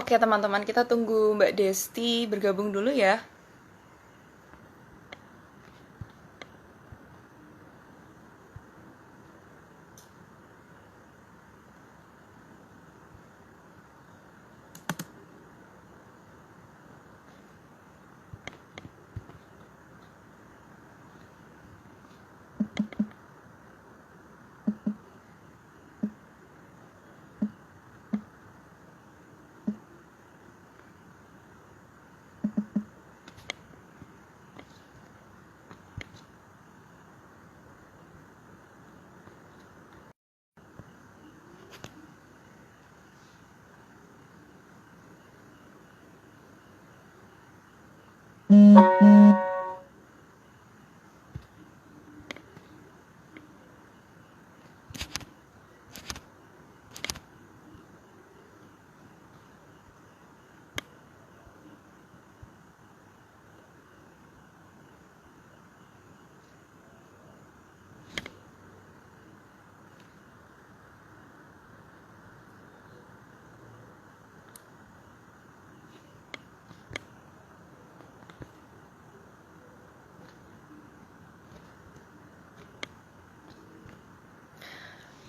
Oke teman-teman, kita tunggu Mbak Desti bergabung dulu ya.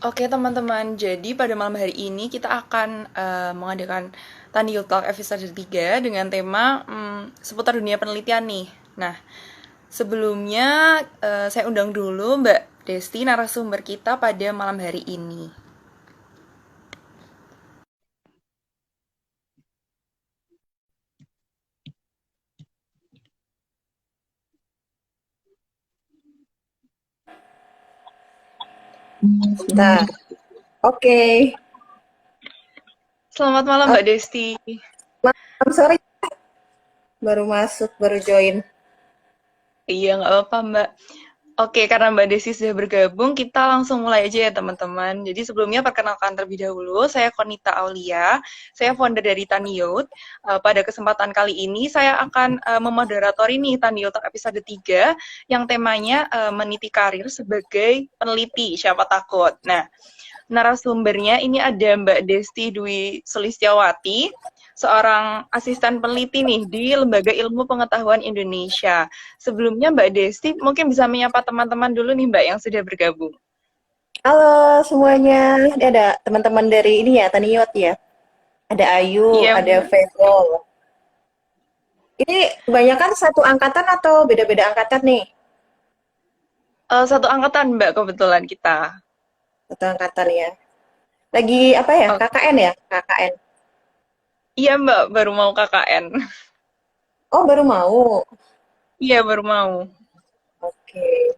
Oke teman-teman, jadi pada malam hari ini kita akan mengadakan Tani Youth Talk episode 3 dengan tema seputar dunia penelitian nih. Nah, sebelumnya saya undang dulu Mbak Desti, narasumber kita pada malam hari ini. Sebentar. Oke. Selamat malam Oh, Mbak Desti. malam sore baru masuk, baru join. Iya, nggak apa-apa Mbak. Oke, karena Mbak Desi sudah bergabung, kita langsung mulai aja ya teman-teman. Jadi sebelumnya perkenalkan terlebih dahulu, saya Konita Aulia, saya founder dari Taniyot. Pada kesempatan kali ini saya akan memoderatori nih Taniyot episode 3 yang temanya meniti karir sebagai peneliti, siapa takut. Nah, narasumbernya ini ada Mbak Desti Dwi Sulistyawati, seorang asisten peneliti nih di Lembaga Ilmu Pengetahuan Indonesia. Sebelumnya Mbak Desti mungkin bisa menyapa teman-teman dulu nih Mbak yang sudah bergabung. Halo semuanya. Ini ada teman-teman dari ini ya, Taniot ya. Ada Ayu, Iya ada Mbak. Febol. Ini kebanyakan satu angkatan atau beda-beda angkatan nih? Satu angkatan Mbak kebetulan kita. Satu angkatan ya. Lagi apa ya? Oh, KKN ya? KKN. iya Mbak, baru mau KKN. Oh, baru mau. Iya, baru mau. Oke.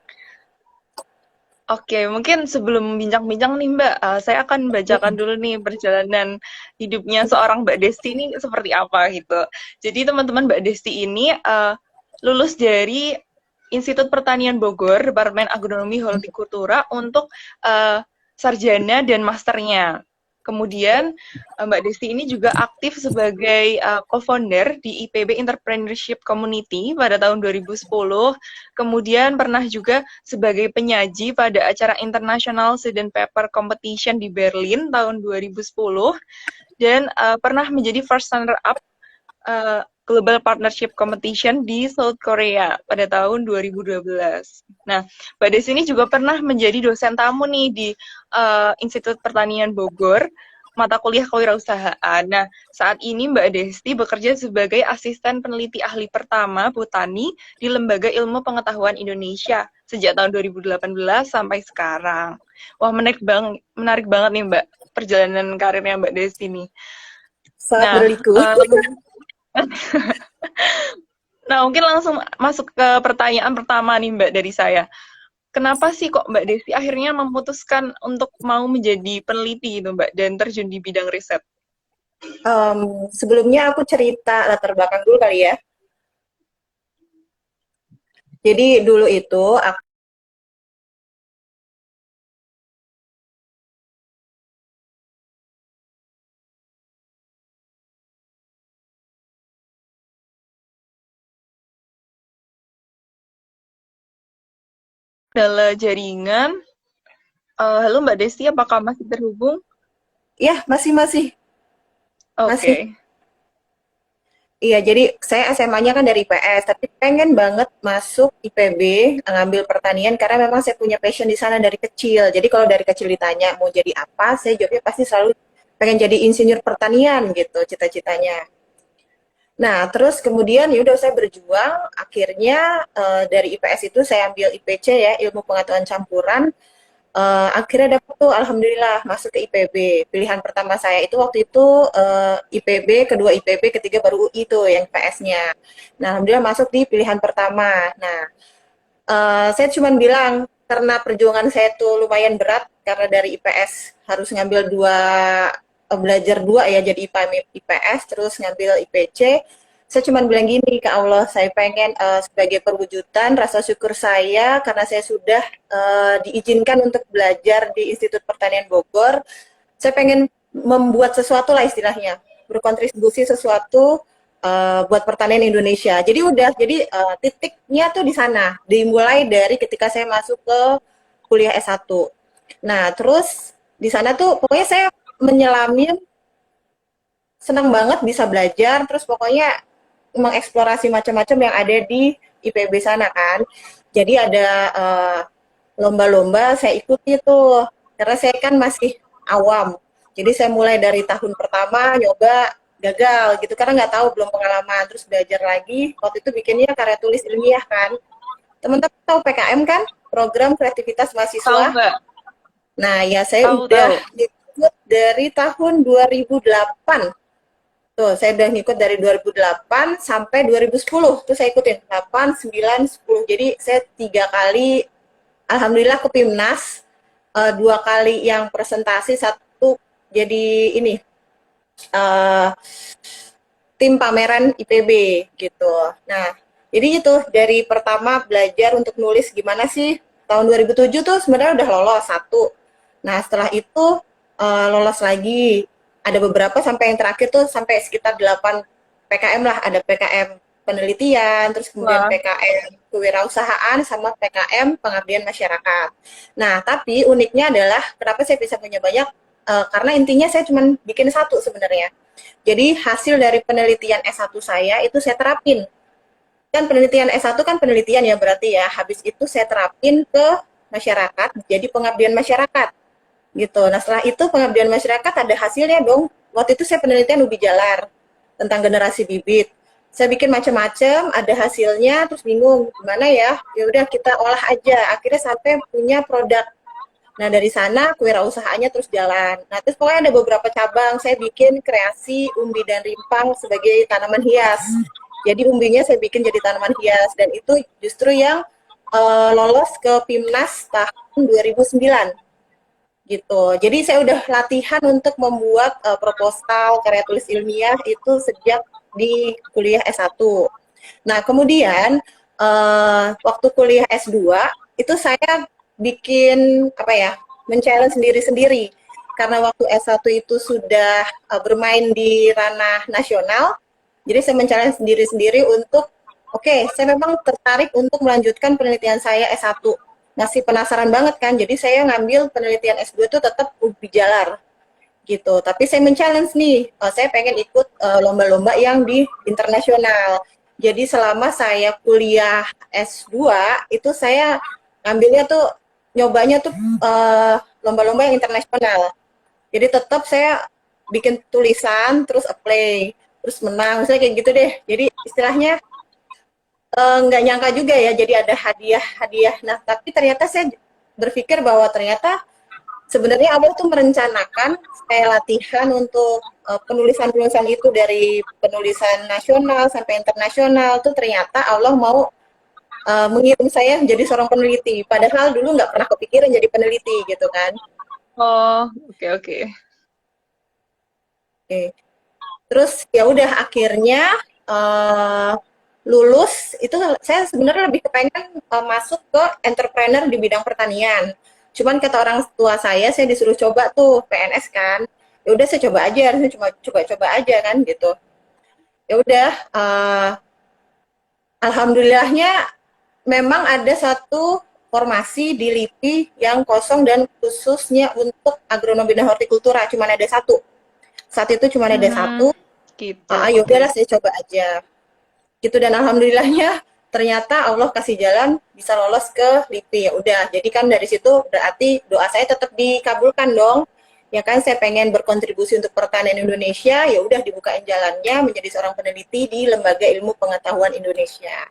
Oke, mungkin sebelum bincang-bincang nih Mbak, saya akan bacakan Mm-mm. dulu nih perjalanan hidupnya seorang Mbak Desti ini seperti apa gitu. Jadi teman-teman Mbak Desti ini lulus dari Institut Pertanian Bogor, Departemen Agronomi Hortikultura untuk uh, sarjana dan masternya. Kemudian Mbak Desti ini juga aktif sebagai co-founder di IPB Entrepreneurship Community pada tahun 2010. Kemudian pernah juga sebagai penyaji pada acara International Student Paper Competition di Berlin tahun 2010 dan pernah menjadi first runner-up Global Partnership Competition di South Korea pada tahun 2012. Nah, Mbak Desi ini juga pernah menjadi dosen tamu nih di Institut Pertanian Bogor, mata kuliah kewirausahaan. Nah, saat ini Mbak Desti bekerja sebagai asisten peneliti ahli pertama botani di Lembaga Ilmu Pengetahuan Indonesia sejak tahun 2018 sampai sekarang. Wah, menarik banget nih Mbak perjalanan karirnya Mbak Desti nih. Sangat Nah, berliku. Nah, mungkin langsung masuk ke pertanyaan pertama nih Mbak dari saya. Kenapa sih kok Mbak Desi akhirnya memutuskan untuk mau menjadi peneliti gitu Mbak dan terjun di bidang riset? Em, Sebelumnya aku cerita latar belakang dulu kali ya. Jadi dulu itu aku Adalah jaringan. Halo Mbak Desi, apakah masih terhubung? ya masih masih Oke. masih. Iya, jadi saya SMA-nya kan dari IPS, tapi pengen banget masuk IPB, ngambil pertanian karena memang saya punya passion di sana dari kecil. Jadi kalau dari kecil ditanya mau jadi apa, saya jawabnya pasti selalu pengen jadi insinyur pertanian gitu cita-citanya. Nah, terus kemudian ya udah saya berjuang, akhirnya dari IPS itu saya ambil IPC ya, ilmu pengetahuan campuran. Akhirnya dapet tuh alhamdulillah masuk ke IPB. Pilihan pertama saya itu waktu itu IPB, kedua IPB, ketiga baru UI tuh yang PS-nya. Nah, alhamdulillah masuk di pilihan pertama. Nah, saya cuma bilang karena perjuangan saya tuh lumayan berat karena dari IPS harus ngambil belajar dua ya jadi IPA IPS terus ngambil IPC. Saya cuma bilang gini ke Allah, saya pengen sebagai perwujudan rasa syukur saya karena saya sudah diizinkan untuk belajar di Institut Pertanian Bogor. Saya pengen membuat sesuatu lah istilahnya, berkontribusi sesuatu buat pertanian Indonesia. Jadi titiknya tuh di sana, dimulai dari ketika saya masuk ke kuliah S1. Nah, terus di sana tuh pokoknya saya menyelami senang banget bisa belajar, terus pokoknya mengeksplorasi macam-macam yang ada di IPB sana kan. Jadi ada lomba-lomba saya ikuti tuh, karena saya kan masih awam. Jadi saya mulai dari tahun pertama nyoba gagal gitu karena nggak tahu belum pengalaman terus belajar lagi waktu itu bikinnya karya tulis ilmiah kan teman-teman tahu PKM kan program kreativitas Tahu mahasiswa. Mbak? Nah ya saya Tahu udah tahu. ikut dari tahun 2008. Tuh, saya udah ngikut dari 2008 sampai 2010. Tuh saya ikutin 8, 9, 10. Jadi saya 3 kali, alhamdulillah ke PIMNAS, 2 kali yang presentasi, satu jadi ini uh, tim pameran IPB gitu. Nah, jadi itu dari pertama belajar untuk nulis gimana sih tahun 2007 tuh sebenarnya udah lolos satu. Nah, setelah itu lolos lagi ada beberapa sampai yang terakhir tuh sampai sekitar 8 PKM lah, ada PKM penelitian, terus kemudian Wah, PKM kewirausahaan sama PKM pengabdian masyarakat. Nah, tapi uniknya adalah kenapa saya bisa punya banyak karena intinya saya cuma bikin satu sebenarnya. Jadi hasil dari penelitian S1 saya itu saya terapin. Kan penelitian S1 kan penelitian ya berarti ya. Habis itu saya terapin ke masyarakat, jadi pengabdian masyarakat gitu. Nah setelah itu pengabdian masyarakat ada hasilnya dong. Waktu itu saya penelitian ubi jalar tentang generasi bibit. Saya bikin macam-macam, ada hasilnya, terus bingung gimana ya. Ya udah kita olah aja. Akhirnya sampai punya produk. Nah, dari sana kewirausahaannya terus jalan. Nah, terus pokoknya ada beberapa cabang. Saya bikin kreasi umbi dan rimpang sebagai tanaman hias. Jadi umbinya saya bikin jadi tanaman hias. Dan itu justru yang lolos ke PIMNAS tahun 2009 gitu. Jadi saya udah latihan untuk membuat proposal karya tulis ilmiah itu sejak di kuliah S1. Nah, kemudian waktu kuliah S2 itu saya bikin apa ya? Men-challenge sendiri-sendiri. Karena waktu S1 itu sudah bermain di ranah nasional, jadi saya men-challenge sendiri-sendiri untuk oke, saya memang tertarik untuk melanjutkan penelitian saya S1 masih penasaran banget kan. Jadi saya ngambil penelitian S2 itu tetap ubi jalar gitu. Tapi saya men-challenge nih, saya pengen ikut lomba-lomba yang di internasional. Jadi selama saya kuliah S2 itu saya ngambilnya tuh nyobanya tuh lomba-lomba yang internasional. Jadi tetap saya bikin tulisan terus apply terus menang misalnya kayak gitu deh. Jadi istilahnya nggak nyangka juga ya jadi ada hadiah-hadiah. Nah, tapi ternyata saya berpikir bahwa ternyata sebenarnya awal tuh merencanakan saya latihan untuk penulisan-penulisan itu dari penulisan nasional sampai internasional tuh ternyata Allah mau mengirim saya menjadi seorang peneliti. Padahal dulu nggak pernah kepikiran jadi peneliti gitu kan. oh, oke oke. Oke. Terus ya udah akhirnya uh, lulus itu saya sebenarnya lebih kepengen masuk ke entrepreneur di bidang pertanian. Cuman kata orang tua saya disuruh coba tuh PNS kan. Ya udah saya coba aja, saya cuma coba-coba aja kan gitu. Ya udah alhamdulillahnya memang ada satu formasi di LIPI yang kosong dan khususnya untuk agronomi dan hortikultura cuman ada satu. Saat itu cuma ada Hmm, satu. gitu. Ayo Oke. udahlah saya coba aja. Gitu, dan alhamdulillahnya ternyata Allah kasih jalan bisa lolos ke LIPI. Ya udah, jadi kan dari situ berarti doa saya tetap dikabulkan dong. Ya kan, saya pengen berkontribusi untuk pertanian Indonesia, ya udah dibukain jalannya menjadi seorang peneliti di Lembaga Ilmu Pengetahuan Indonesia.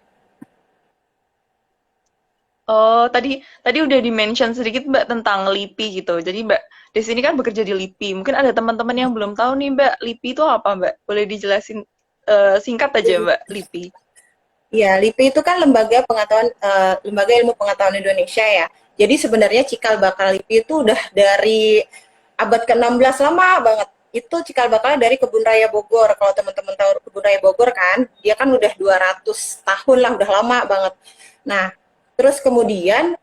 Oh, tadi tadi udah di-mention sedikit Mbak tentang LIPI gitu. Jadi Mbak di sini kan bekerja di LIPI. Mungkin ada teman-teman yang belum tahu nih Mbak, LIPI itu apa Mbak? Boleh dijelasin singkat aja Mbak, LIPI. Ya, LIPI itu kan Lembaga Ilmu Pengetahuan Indonesia ya. Jadi sebenarnya cikal bakal LIPI itu udah dari abad ke-16, lama banget. Itu cikal bakal dari Kebun Raya Bogor. Kalau teman-teman tahu Kebun Raya Bogor kan, dia kan udah 200 tahun lah, udah lama banget. Nah, terus kemudian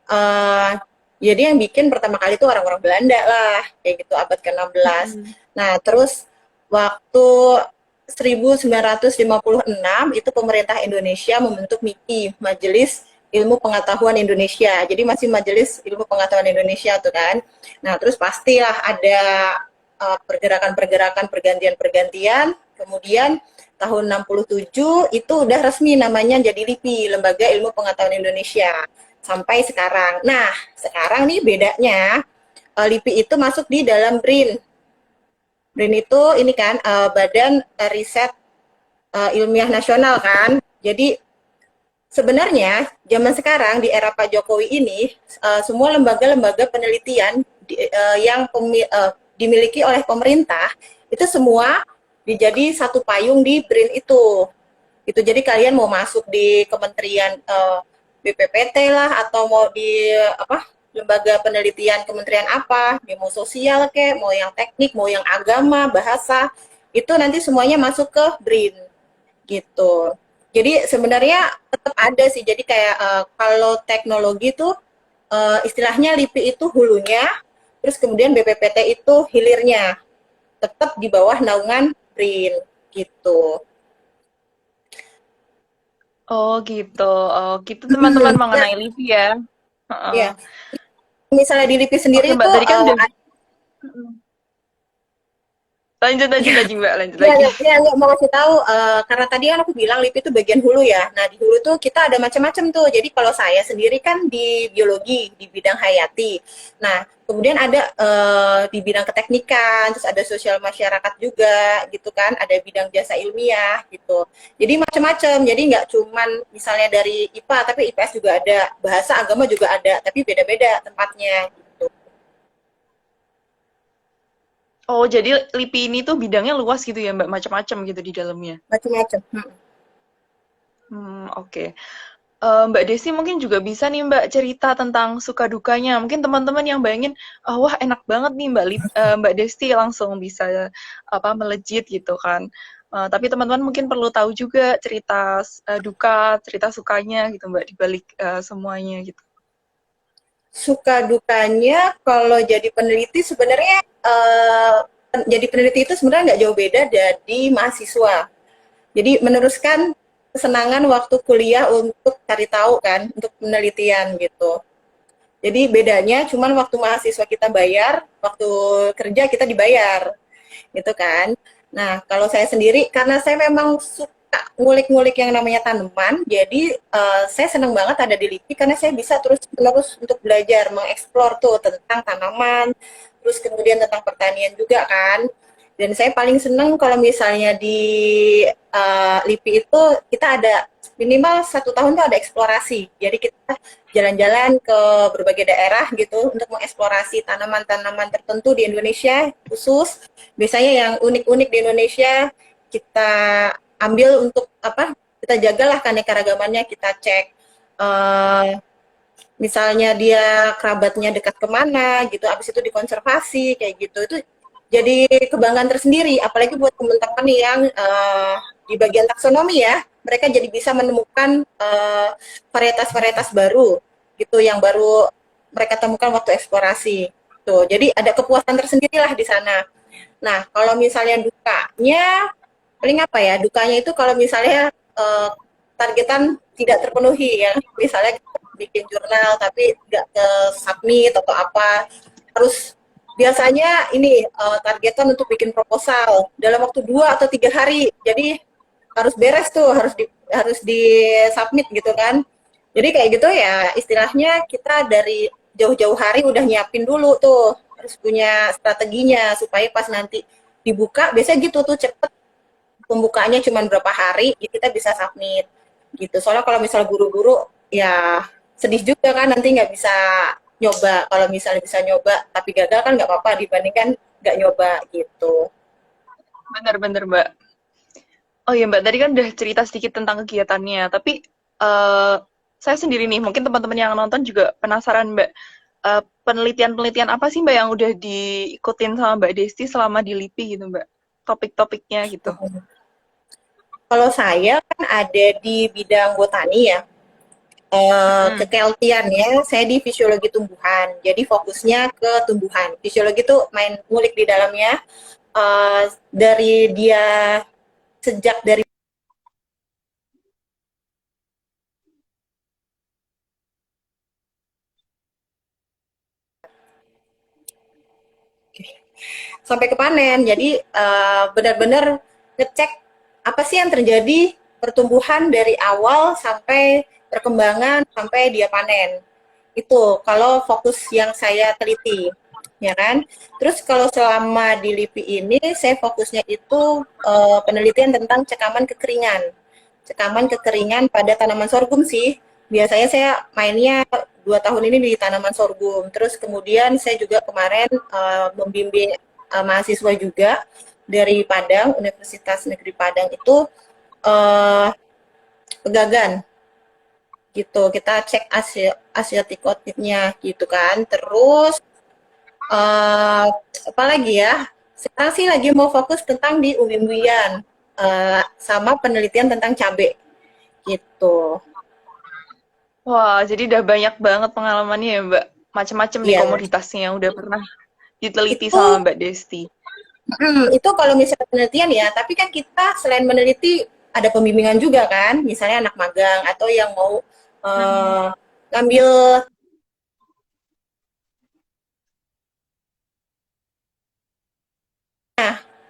jadi yang bikin pertama kali itu orang-orang Belanda lah, kayak gitu, abad ke-16. Mm-mm. Nah, terus waktu 1956 itu pemerintah Indonesia membentuk MIPI, Majelis Ilmu Pengetahuan Indonesia. Jadi masih Majelis Ilmu Pengetahuan Indonesia tuh kan. Nah, terus pastilah ada pergerakan-pergerakan, pergantian-pergantian. Kemudian tahun 67 itu udah resmi namanya jadi LIPI, Lembaga Ilmu Pengetahuan Indonesia. Sampai sekarang. Nah, sekarang nih bedanya LIPI itu masuk di dalam BRIN. BRIN itu ini kan Badan Riset Ilmiah Nasional kan. Jadi sebenarnya zaman sekarang di era Pak Jokowi ini semua lembaga-lembaga penelitian yang dimiliki oleh pemerintah itu semua dijadi satu payung di BRIN itu. Itu jadi kalian mau masuk di Kementerian BPPT lah atau mau di apa lembaga penelitian kementerian apa, mau sosial kek, mau yang teknik, mau yang agama, bahasa, itu nanti semuanya masuk ke BRIN gitu. Jadi sebenarnya tetap ada sih. Jadi kayak kalau teknologi tuh istilahnya LIPI itu hulunya, terus kemudian BPPT itu hilirnya. Tetap di bawah naungan BRIN gitu. Oh gitu. Oh gitu teman-teman Ya, mengenai LIPI ya. Heeh. ya. Misalnya di LIPI sendiri Oke itu Mbak, tadi kan udah lanjut lanjut lagi Mbak, lanjut Iya, lagi. ya, ya, mau kasih tahu karena tadi kan aku bilang LIPI itu bagian hulu ya. Nah, di hulu tuh kita ada macam-macam tuh. Jadi kalau saya sendiri kan di biologi, di bidang hayati. Nah, kemudian ada di bidang keteknikan, terus ada sosial masyarakat juga gitu kan, ada bidang jasa ilmiah gitu. Jadi macam-macam. Jadi nggak cuman misalnya dari IPA, tapi IPS juga ada, bahasa agama juga ada, tapi beda-beda tempatnya gitu. Oh, jadi LIPI ini tuh bidangnya luas gitu ya Mbak, macam-macam gitu di dalamnya. Macam-macam. Oke. Mbak Desi mungkin juga bisa nih Mbak cerita tentang suka dukanya. Mungkin teman-teman yang bayangin, "Ah, wah enak banget nih Mbak Desi langsung bisa apa melejit gitu kan. Tapi teman-teman mungkin perlu tahu juga cerita duka, cerita sukanya gitu Mbak di balik semuanya gitu. Suka dukanya kalau jadi peneliti sebenarnya jadi peneliti itu sebenarnya nggak jauh beda dari mahasiswa. Jadi meneruskan kesenangan waktu kuliah untuk cari tahu kan, untuk penelitian gitu. Jadi bedanya cuman waktu mahasiswa kita bayar, waktu kerja kita dibayar, gitu kan. Nah, kalau saya sendiri, karena saya memang suka ngulik-ngulik yang namanya tanaman, jadi saya senang banget ada di LIPI karena saya bisa terus-menerus untuk belajar, mengeksplor tuh tentang tanaman, terus kemudian tentang pertanian juga kan. Dan saya paling senang kalau misalnya di LIPI itu kita ada minimal 1 tahun tuh ada eksplorasi. Jadi kita jalan-jalan ke berbagai daerah gitu untuk mengeksplorasi tanaman-tanaman tertentu di Indonesia khusus. Biasanya yang unik-unik di Indonesia kita ambil untuk apa? Kita jagalah keanekaragamannya, kita cek misalnya dia kerabatnya dekat kemana gitu, abis itu dikonservasi kayak gitu. Itu jadi kebanggaan tersendiri, apalagi buat teman-teman yang di bagian taksonomi ya, mereka jadi bisa menemukan varietas-varietas baru gitu yang baru mereka temukan waktu eksplorasi. Tuh, jadi ada kepuasan tersendiri lah di sana. Nah, kalau misalnya dukanya, paling apa ya? Dukanya itu kalau misalnya targetan tidak terpenuhi ya, misalnya kita bikin jurnal tapi tidak ke submit atau apa, harus biasanya ini targetan untuk bikin proposal dalam waktu 2 atau 3 hari. Jadi harus beres tuh, harus di submit gitu kan. Jadi kayak gitu ya, istilahnya kita dari jauh-jauh hari udah nyiapin dulu tuh, harus punya strateginya supaya pas nanti dibuka, biasanya gitu tuh cepet, pembukaannya cuma berapa hari, ya kita bisa submit gitu. Soalnya kalau misal buru-buru, ya sedih juga kan nanti nggak bisa nyoba. Kalau misalnya bisa nyoba tapi gagal kan nggak apa-apa dibandingkan nggak nyoba gitu. Bener-bener Mbak. Oh iya Mbak, tadi kan udah cerita sedikit tentang kegiatannya, tapi eh saya sendiri nih, mungkin teman-teman yang nonton juga penasaran Mbak, penelitian-penelitian apa sih Mbak yang udah diikutin sama Mbak Desti selama di LIPI gitu Mbak? Topik-topiknya gitu. Kalau saya kan ada di bidang botani ya, Mm-mm. kekeltiannya saya di fisiologi tumbuhan. Jadi fokusnya ke tumbuhan. Fisiologi itu main ngulik di dalamnya, dari dia sejak dari sampai ke panen. Jadi benar-benar ngecek apa sih yang terjadi pertumbuhan dari awal sampai perkembangan sampai dia panen. Itu kalau fokus yang saya teliti, ya kan? Terus kalau selama di LIPI ini saya fokusnya itu penelitian tentang cekaman kekeringan pada tanaman sorghum sih. Biasanya saya mainnya 2 tahun ini di tanaman sorghum. Terus kemudian saya juga kemarin membimbing mahasiswa juga dari Padang, Universitas Negeri Padang itu uh, pegagan gitu. Kita cek asiatikotipnya gitu kan. Terus uh, apa lagi ya? Sekarang sih lagi mau fokus tentang di umbi-umbian sama penelitian tentang cabai gitu. Wah, jadi udah banyak banget pengalamannya ya Mbak. Macam-macam nih Iya, komoditasnya yang udah pernah diteliti itu sama Mbak Desti. itu kalau misalnya penelitian ya, tapi kan kita selain meneliti ada pembimbingan juga kan, misalnya anak magang atau yang mau Hmm. uh, ngambil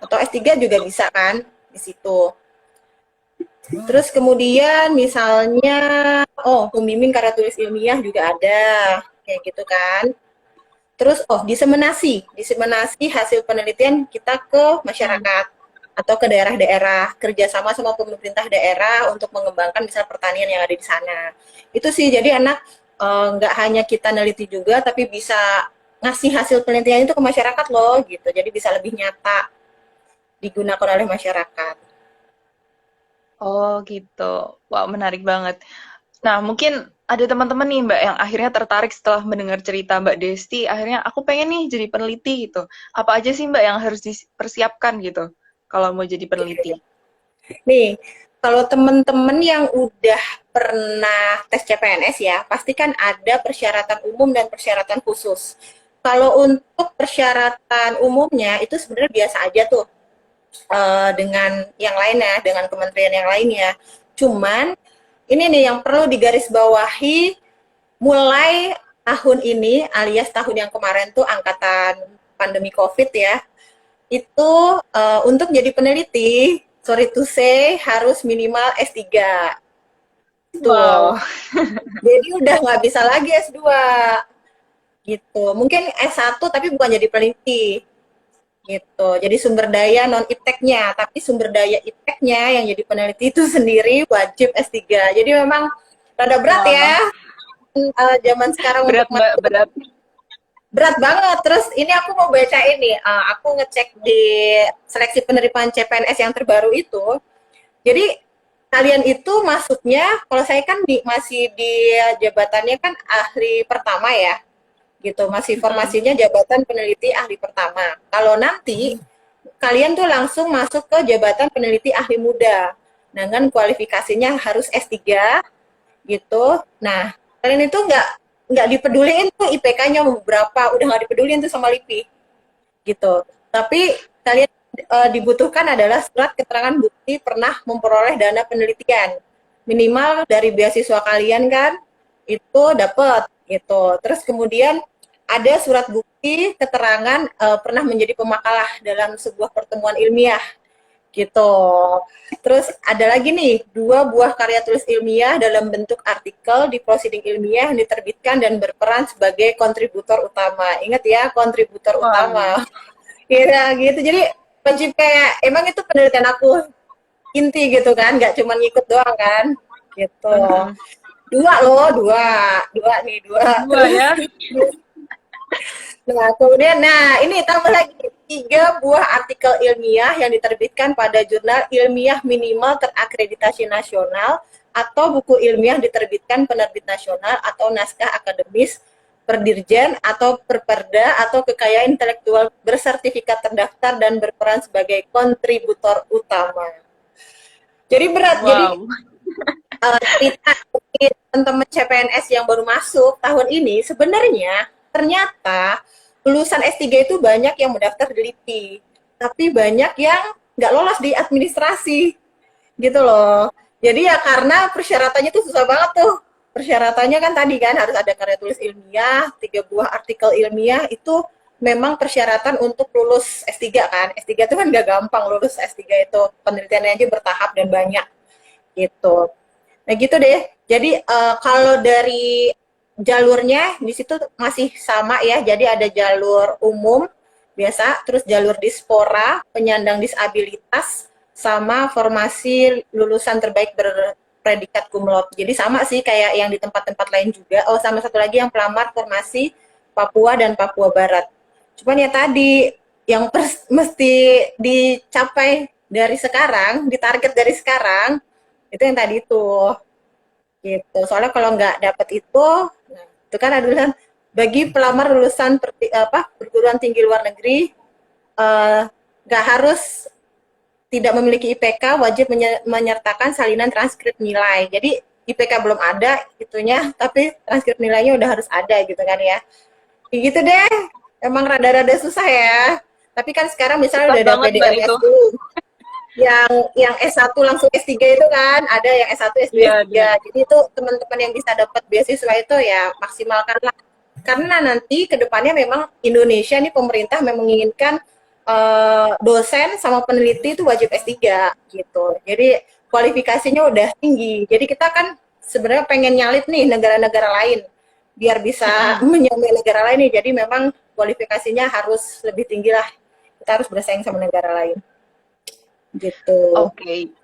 atau S3 juga bisa kan di situ. Terus kemudian misalnya, oh pembimbing karya tulis ilmiah juga ada, kayak gitu kan. Terus, oh diseminasi hasil penelitian kita ke Hmm. masyarakat atau ke daerah-daerah, kerjasama sama pemerintah daerah untuk mengembangkan misal pertanian yang ada di sana. Itu sih, jadi anak nggak hanya kita neliti juga, tapi bisa ngasih hasil penelitian itu ke masyarakat loh, gitu. Jadi bisa lebih nyata digunakan oleh masyarakat. Oh gitu. Wah, menarik banget. Nah, mungkin ada teman-teman nih Mbak yang akhirnya tertarik setelah mendengar cerita Mbak Desti, akhirnya aku pengen nih jadi peneliti gitu. Apa aja sih Mbak yang harus dipersiapkan gitu kalau mau jadi peneliti? Nih, kalau teman-teman yang udah pernah tes CPNS ya, pasti kan ada persyaratan umum dan persyaratan khusus. Kalau untuk persyaratan umumnya itu sebenarnya biasa aja tuh dengan yang lainnya, dengan kementerian yang lainnya. Cuman ini nih yang perlu digarisbawahi mulai tahun ini alias tahun yang kemarin tuh angkatan pandemi COVID ya, itu untuk jadi peneliti, sorry to say, harus minimal S3. Tuh. Wow. Jadi udah nggak bisa lagi S2 gitu. Mungkin S1 tapi bukan jadi peneliti gitu. Jadi sumber daya non ipteknya, tapi sumber daya ipteknya yang jadi peneliti itu sendiri wajib S3. Jadi memang rada berat ya Wah, zaman sekarang untuk berat Mbak, berat. berat banget. Terus ini aku mau baca ini, aku ngecek di seleksi penerimaan CPNS yang terbaru itu. Jadi kalian itu masuknya, kalau saya kan masih di jabatannya kan ahli pertama ya, gitu. Masih Mm. formasinya jabatan peneliti ahli pertama. Kalau nanti kalian tuh langsung masuk ke jabatan peneliti ahli muda. Dengan kualifikasinya harus S3 gitu. Nah, kalian itu nggak dipeduliin tuh IPK-nya berapa, udah nggak dipeduliin tuh sama LIPI gitu. Tapi kalian dibutuhkan adalah surat keterangan bukti pernah memperoleh dana penelitian. Minimal dari beasiswa kalian kan itu dapat gitu. Terus kemudian ada surat bukti bukti keterangan pernah menjadi pemakalah dalam sebuah pertemuan ilmiah gitu. Terus ada lagi nih, 2 buah karya tulis ilmiah dalam bentuk artikel di proceeding ilmiah yang diterbitkan dan berperan sebagai kontributor utama. Ingat ya, kontributor Wow. utama. Kira gitu. Jadi wajib kayak emang itu penelitian aku inti gitu kan, nggak cuma ngikut doang kan, gitu. Mhm. 2 loh, 2 nih 2. Dua Terus ya. nah, kemudian, nah ini tambah lagi 3 buah artikel ilmiah yang diterbitkan pada jurnal ilmiah minimal terakreditasi nasional atau buku ilmiah diterbitkan penerbit nasional atau naskah akademis, perdirjen atau perperda atau kekayaan intelektual bersertifikat terdaftar dan berperan sebagai kontributor utama. Jadi berat, jadi Wow. cerita teman-teman CPNS yang baru masuk tahun ini sebenarnya ternyata lulusan S3 itu banyak yang mendaftar di LIPI, tapi banyak yang nggak lolos di administrasi gitu loh. Jadi ya karena persyaratannya tuh susah banget tuh. Persyaratannya kan tadi kan harus ada karya tulis ilmiah, 3 buah artikel ilmiah itu memang persyaratan untuk lulus S3 kan. S3 itu kan nggak gampang lulus S3 itu. Penelitiannya aja bertahap dan banyak gitu. Nah gitu deh. Jadi kalau dari jalurnya di situ masih sama ya. Jadi ada jalur umum biasa, terus jalur dispora, penyandang disabilitas, sama formasi lulusan terbaik berpredikat cum laude. Jadi sama sih kayak yang di tempat-tempat lain juga. Oh, sama satu lagi yang pelamar formasi Papua dan Papua Barat. Cuman ya tadi yang mesti dicapai dari sekarang, ditarget dari sekarang, itu yang tadi itu gitu. Soalnya kalau nggak dapat itu, nah, itu kan adalah bagi pelamar lulusan perguruan tinggi luar negeri eh, nggak harus tidak memiliki IPK, wajib menyertakan salinan transkrip nilai. Jadi IPK belum ada itunya, tapi transkrip nilainya udah harus ada gitu kan ya. Kayak gitu deh. Emang rada-rada susah ya. Tapi kan sekarang misalnya Susah udah ada banget Mbak PDMS itu. dulu. Yang S1 langsung S3 itu kan, ada yang S1, S2, Iya, S3. ada. Jadi itu teman-teman yang bisa dapat beasiswa itu ya maksimalkanlah. Karena nanti ke depannya memang Indonesia nih pemerintah memang menginginkan dosen sama peneliti itu wajib S3 gitu. Jadi kualifikasinya udah tinggi. Jadi kita kan sebenarnya pengen nyalip nih negara-negara lain biar bisa Mm-mm. menyamai negara lain nih. Jadi memang kualifikasinya harus lebih tinggi lah. Kita harus bersaing sama negara lain gitu. Oke.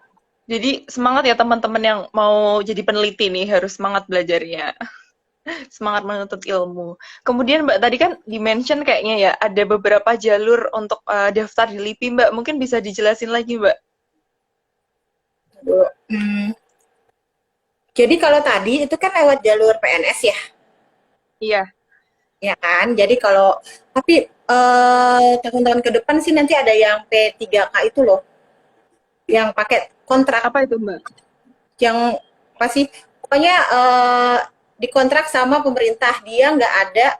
Jadi semangat ya teman-teman yang mau jadi peneliti nih, harus semangat belajarnya. Semangat menuntut ilmu. Kemudian Mbak tadi kan di-mention kayaknya ya ada beberapa jalur untuk daftar di LIPI Mbak. Mungkin bisa dijelasin lagi Mbak. Hmm. Jadi kalau tadi itu kan lewat jalur PNS ya, Iya. ya kan? Jadi kalau tapi tahun-tahun ke depan sih nanti ada yang P3K itu loh, yang pakai kontrak, Apa itu Mbak? yang pasti pokoknya dikontrak sama pemerintah, dia nggak ada.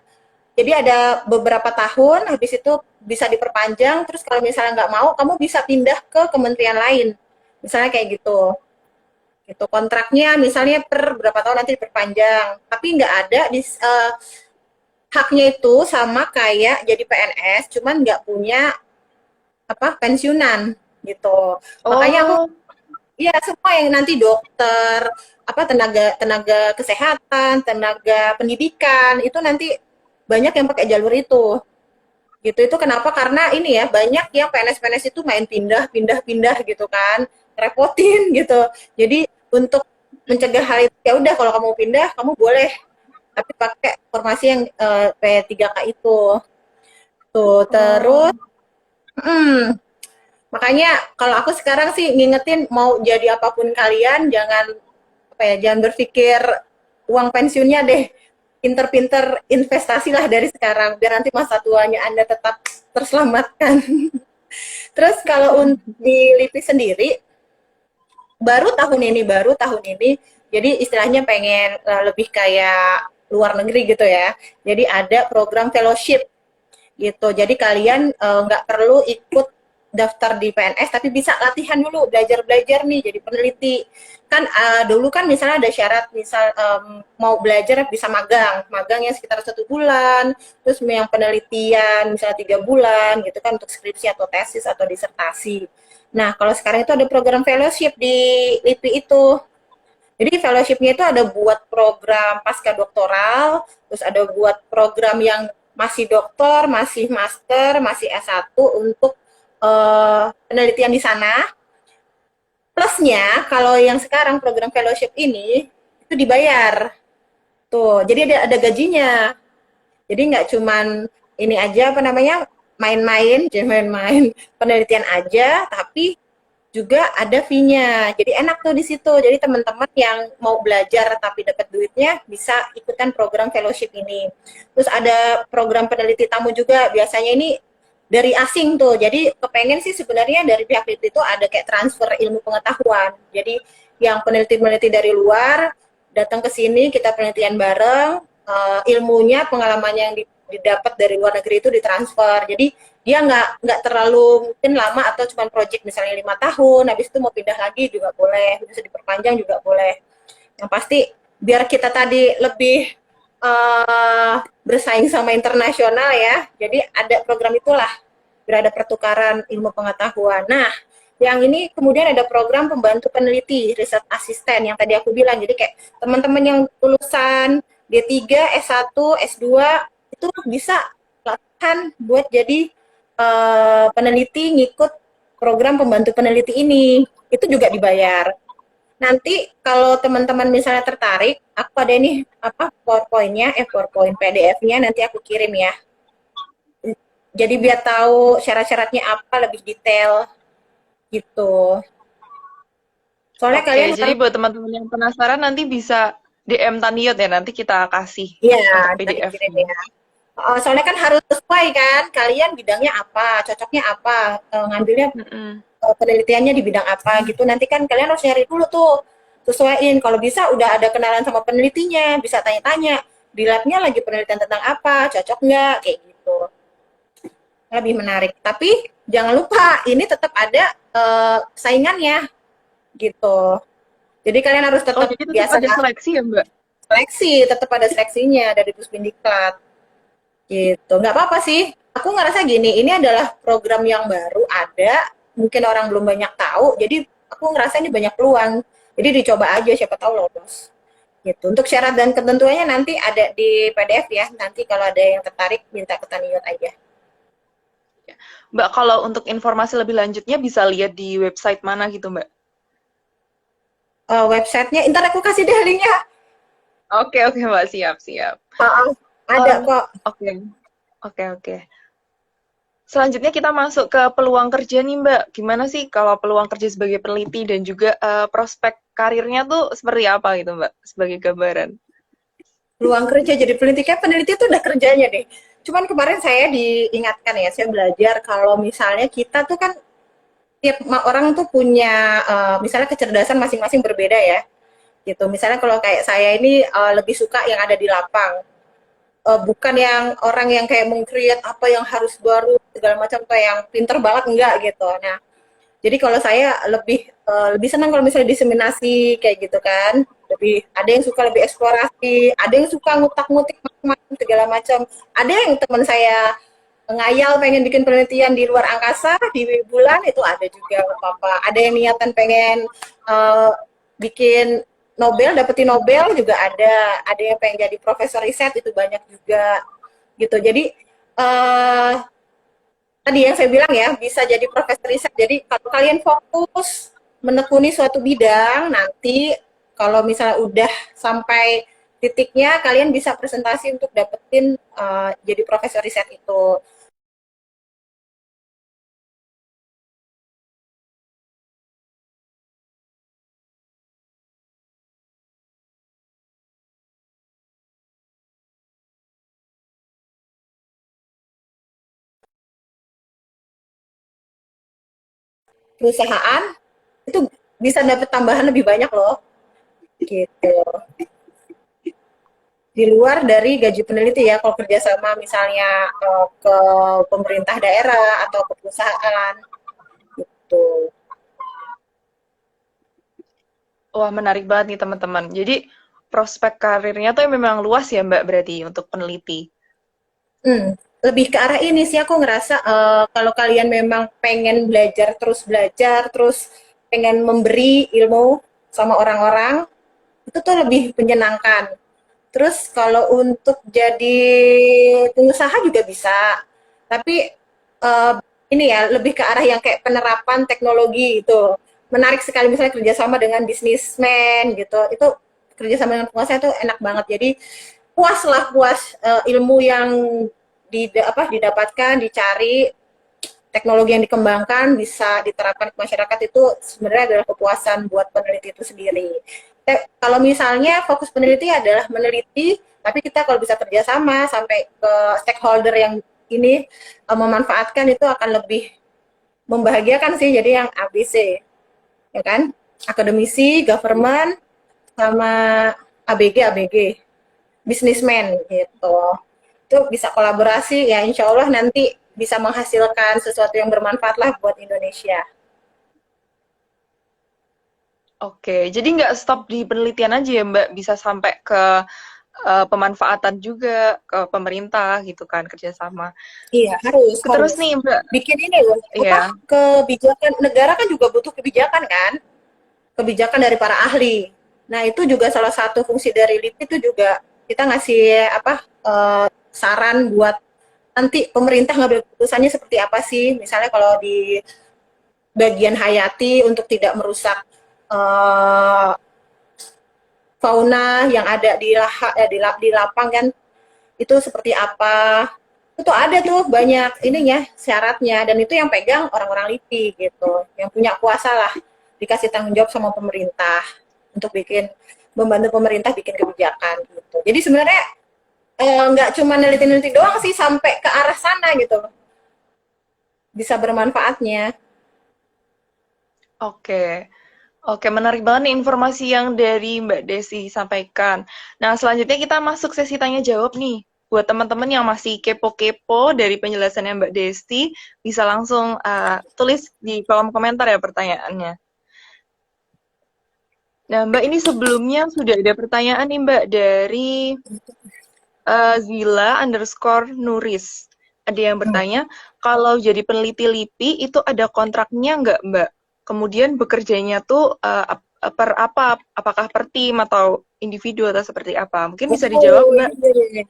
Jadi ada beberapa tahun, habis itu bisa diperpanjang. Terus kalau misalnya nggak mau, kamu bisa pindah ke kementerian lain, misalnya kayak gitu. Gitu kontraknya misalnya per berapa tahun nanti diperpanjang, tapi nggak ada di haknya itu sama kayak jadi PNS, cuman nggak punya apa pensiunan gitu. Makanya aku Oh, ya semua yang nanti dokter, apa tenaga tenaga kesehatan, tenaga pendidikan itu nanti banyak yang pakai jalur itu. Gitu itu kenapa? Karena ini ya banyak yang PNS-PNS itu main pindah-pindah-pindah gitu kan, repotin gitu. Jadi untuk mencegah hal itu ya udah kalau kamu pindah kamu boleh tapi pakai formasi yang P3K itu. Tuh, terus oh, makanya kalau aku sekarang sih ngingetin mau jadi apapun kalian jangan apa ya, jangan berpikir uang pensiunnya deh. Pinter-pinter investasi lah dari sekarang biar nanti masa tuanya Anda tetap terselamatkan. Terus kalau di LIPI sendiri baru tahun ini jadi istilahnya pengen lebih kayak luar negeri gitu ya. Jadi ada program fellowship gitu. Jadi kalian nggak perlu ikut daftar di PNS tapi bisa latihan dulu, belajar nih jadi peneliti. Kan dulu kan misalnya ada syarat, misal mau belajar bisa magangnya sekitar 1 bulan, terus yang penelitian misalnya 3 bulan gitu kan untuk skripsi atau tesis atau disertasi. Nah kalau sekarang itu ada program fellowship di LIPI itu. Jadi fellowship-nya itu ada buat program pasca doktoral, terus ada buat program yang masih doktor, masih master, masih S1 untuk penelitian di sana. Plusnya, kalau yang sekarang program fellowship ini, itu dibayar. Tuh, jadi ada gajinya. Jadi nggak cuman ini aja, apa namanya, main-main, jangan main-main, penelitian aja, tapi juga ada fee-nya. Jadi enak tuh di situ. Jadi teman-teman yang mau belajar tapi dapat duitnya bisa ikutan program fellowship ini. Terus ada program peneliti tamu juga. Biasanya ini dari asing tuh. Jadi kepengen sih sebenarnya dari pihak LIPI itu ada kayak transfer ilmu pengetahuan. Jadi yang peneliti-peneliti dari luar datang ke sini, kita penelitian bareng, ilmunya, pengalamannya yang didapat dari luar negeri itu ditransfer. Jadi dia nggak terlalu mungkin lama atau cuma project misalnya 5 tahun, habis itu mau pindah lagi juga boleh, bisa diperpanjang juga boleh. Yang pasti biar kita tadi lebih bersaing sama internasional ya, jadi ada program itulah, biar ada pertukaran ilmu pengetahuan. Nah, yang ini kemudian ada program pembantu peneliti, riset asisten yang tadi aku bilang. Jadi kayak teman-teman yang lulusan D3, S1, S2 itu bisa latihan buat jadi peneliti, ngikut program pembantu peneliti ini. Itu juga dibayar. Nanti kalau teman-teman misalnya tertarik, aku ada ini apa PowerPoint PDF-nya nanti aku kirim ya. Jadi biar tahu syarat-syaratnya apa lebih detail gitu. Soalnya Oke, kalian jadi harus, buat teman-teman yang penasaran nanti bisa DM Taniot ya, nanti kita kasih untuk ya nanti kirim PDF-nya. ya. Soalnya kan harus sesuai kan, kalian bidangnya apa, cocoknya apa, ngambilnya Mm-mm. penelitiannya di bidang apa gitu. Nanti kan kalian harus nyari dulu tuh, sesuaiin. Kalau bisa udah ada kenalan sama penelitinya, bisa tanya-tanya di labnya lagi penelitian tentang apa, cocok nggak, kayak gitu. Lebih menarik. Tapi jangan lupa ini tetap ada saingannya gitu. Jadi kalian harus Oh, tetap jadi tetap biasa ada seleksi ya, Mbak? seleksi, tetap ada seleksinya dari Pusbindiklat gitu. Nggak apa-apa sih. Aku ngerasa gini, ini adalah program yang baru ada, mungkin orang belum banyak tahu, jadi aku ngerasa ini banyak peluang. Jadi dicoba aja, siapa tahu lolos. Gitu. Untuk syarat dan ketentuannya nanti ada di PDF ya. Nanti kalau ada yang tertarik minta ke Taniot aja. Mbak, kalau untuk informasi lebih lanjutnya bisa lihat di website mana gitu, Mbak? Websitenya, ntar aku kasih deh linknya. Oke, oke, Mbak. Siap, siap. Ada kok. Oke, oke, oke. Selanjutnya kita masuk ke peluang kerja nih, Mbak. Gimana sih kalau peluang kerja sebagai peneliti dan juga prospek karirnya tuh seperti apa gitu, Mbak? Sebagai gambaran. Peluang kerja jadi peneliti, kayak peneliti itu udah kerjanya deh. Cuman kemarin saya diingatkan ya, saya belajar kalau misalnya kita tuh kan tiap orang tuh punya misalnya kecerdasan masing-masing berbeda ya. Gitu. Misalnya kalau kayak saya ini lebih suka yang ada di lapang. Bukan yang orang yang kayak meng-create apa yang harus baru segala macam kayak yang pinter banget enggak gitu. Nah, jadi kalau saya lebih senang kalau misalnya diseminasi kayak gitu kan. Lebih ada yang suka lebih eksplorasi, ada yang suka ngutak-ngutik macam-macam segala macam. Ada yang teman saya ngayal pengen bikin penelitian di luar angkasa di bulan itu ada juga apa-apa. Ada yang niatan pengen bikin Nobel, dapetin Nobel juga ada yang pengen jadi profesor riset itu banyak juga gitu. Jadi tadi yang saya bilang ya bisa jadi profesor riset. Jadi kalau kalian fokus menekuni suatu bidang, nanti kalau misalnya udah sampai titiknya kalian bisa presentasi untuk dapetin jadi profesor riset itu. Perusahaan itu bisa dapat tambahan lebih banyak loh gitu, di luar dari gaji peneliti ya kalau kerjasama misalnya ke pemerintah daerah atau ke perusahaan gitu. Wah, menarik banget nih teman-teman. Jadi prospek karirnya tuh memang luas ya Mbak berarti untuk peneliti. Lebih ke arah ini sih aku ngerasa kalau kalian memang pengen belajar, terus pengen memberi ilmu sama orang-orang, itu tuh lebih menyenangkan. Terus kalau untuk jadi pengusaha juga bisa, tapi eh, ini ya lebih ke arah yang kayak penerapan teknologi itu menarik sekali misalnya kerjasama dengan bisnismen gitu, itu kerjasama dengan pengusaha itu enak banget. Jadi puas ilmu yang didapatkan, dicari, teknologi yang dikembangkan bisa diterapkan ke masyarakat, itu sebenarnya adalah kepuasan buat peneliti itu sendiri. Kalau misalnya fokus peneliti adalah meneliti, tapi kita kalau bisa kerjasama sampai ke stakeholder yang ini memanfaatkan, itu akan lebih membahagiakan sih. Jadi yang ABC, ya kan? Akademisi, government, sama ABG, bisnismen gitu. Itu bisa kolaborasi ya, insya Allah nanti bisa menghasilkan sesuatu yang bermanfaat lah buat Indonesia. Oke, jadi nggak stop di penelitian aja ya Mbak, bisa sampai ke pemanfaatan juga ke pemerintah gitu kan, kerjasama. Iya, harus, Terus harus. nih Mbak, Bikin ini loh, apa, ya, kebijakan, negara kan juga butuh kebijakan kan? Kebijakan dari para ahli. Nah, itu juga salah satu fungsi dari LIPI, itu juga kita ngasih apa, saran buat nanti pemerintah ngambil keputusannya seperti apa sih. Misalnya kalau di bagian hayati untuk tidak merusak eh, fauna yang ada di lapang kan, itu seperti apa, itu ada tuh banyak ininya syaratnya, dan itu yang pegang orang-orang LIPI gitu, yang punya kuasa lah, dikasih tanggung jawab sama pemerintah untuk membantu pemerintah bikin kebijakan gitu. Jadi sebenarnya nggak cuma neliti-neliti doang sih, sampai ke arah sana gitu, bisa bermanfaatnya. oke. Oke, menarik banget nih informasi yang dari Mbak Desi sampaikan. Nah, selanjutnya kita masuk sesi tanya jawab nih. Buat teman-teman yang masih kepo-kepo dari penjelasannya Mbak Desi, bisa langsung tulis di kolom komentar ya pertanyaannya. Nah, Mbak, ini sebelumnya sudah ada pertanyaan nih Mbak dari Zila_Nuris. Ada yang bertanya, kalau jadi peneliti LIPI itu ada kontraknya nggak, Mbak? Kemudian bekerjanya tuh per apa? Apakah per tim atau individu atau seperti apa? Mungkin bisa dijawab, Oh, Mbak. iya, iya.